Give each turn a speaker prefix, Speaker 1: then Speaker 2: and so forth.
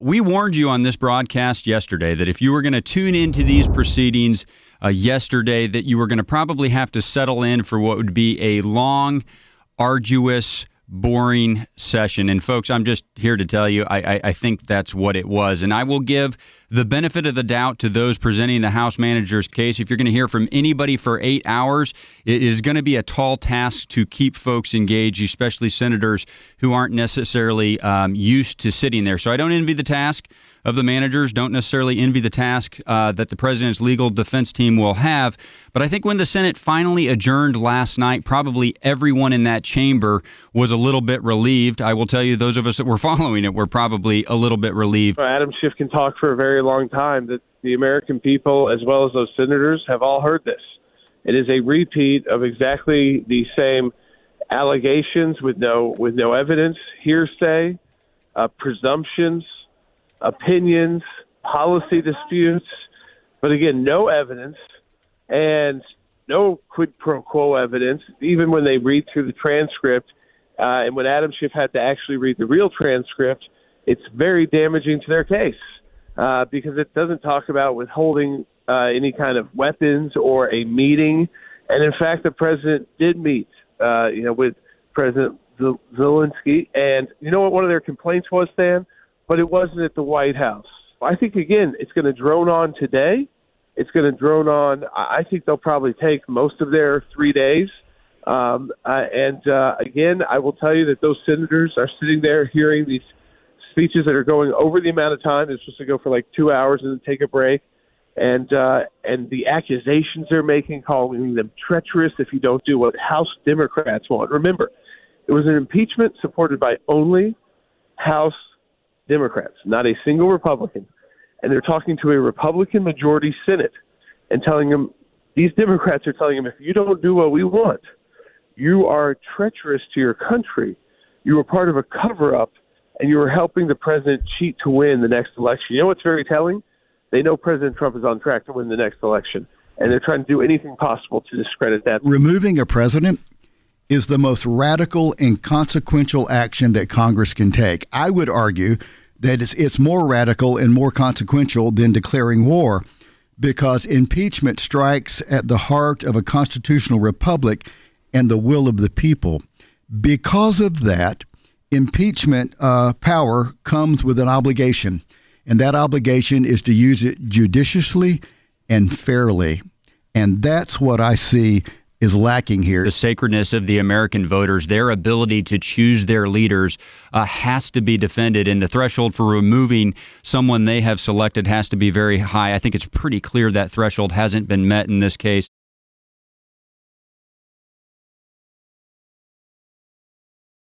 Speaker 1: We warned you on this broadcast yesterday that if you were going to tune into these proceedings yesterday, that you were going to probably have to settle in for what would be a long, arduous, boring session. And folks, I'm just here to tell you, I think that's what it was. And I will give the benefit of the doubt to those presenting the House manager's case. If you're going to hear from anybody for 8 hours, it is going to be a tall task to keep folks engaged, especially senators who aren't necessarily used to sitting there. So I don't envy the task of the managers, don't necessarily envy the task that the president's legal defense team will have. But I think when the Senate finally adjourned last night, probably everyone in that chamber was a little bit relieved. I will tell you, those of us that were following it were probably a little bit relieved.
Speaker 2: Adam Schiff can talk for a very long time that the American people, as well as those senators, have all heard this. It is a repeat of exactly the same allegations with no evidence, hearsay, presumptions, opinions, policy disputes, but again, no evidence and no quid pro quo evidence, even when they read through the transcript. And when Adam Schiff had to actually read the real transcript, it's very damaging to their case because it doesn't talk about withholding any kind of weapons or a meeting. And in fact, the president did meet, with President Zelensky. And you know what one of their complaints was, Stan? But it wasn't at the White House. I think, again, it's going to drone on today. It's going to drone on. I think they'll probably take most of their 3 days. Again, I will tell you that those senators are sitting there hearing these speeches that are going over the amount of time. It's supposed to go for like 2 hours and then take a break. And the accusations they're making, calling them treacherous if you don't do what House Democrats want. Remember, it was an impeachment supported by only House Democrats, not a single Republican. And they're talking to a Republican majority Senate and telling them, these Democrats are telling them, if you don't do what we want, you are treacherous to your country. You are part of a cover-up, and you are helping the president cheat to win the next election. You know what's very telling? They know President Trump is on track to win the next election, and they're trying to do anything possible to discredit that.
Speaker 3: Removing a president is the most radical and consequential action that Congress can take. I would argue that it's more radical and more consequential than declaring war, because impeachment strikes at the heart of a constitutional republic and the will of the people. Because of that, impeachment power comes with an obligation, and that obligation is to use it judiciously and fairly. And that's what I see is lacking here.
Speaker 1: The sacredness of the American voters, their ability to choose their leaders has to be defended, and the threshold for removing someone they have selected has to be very high. I think it's pretty clear that threshold hasn't been met in this case.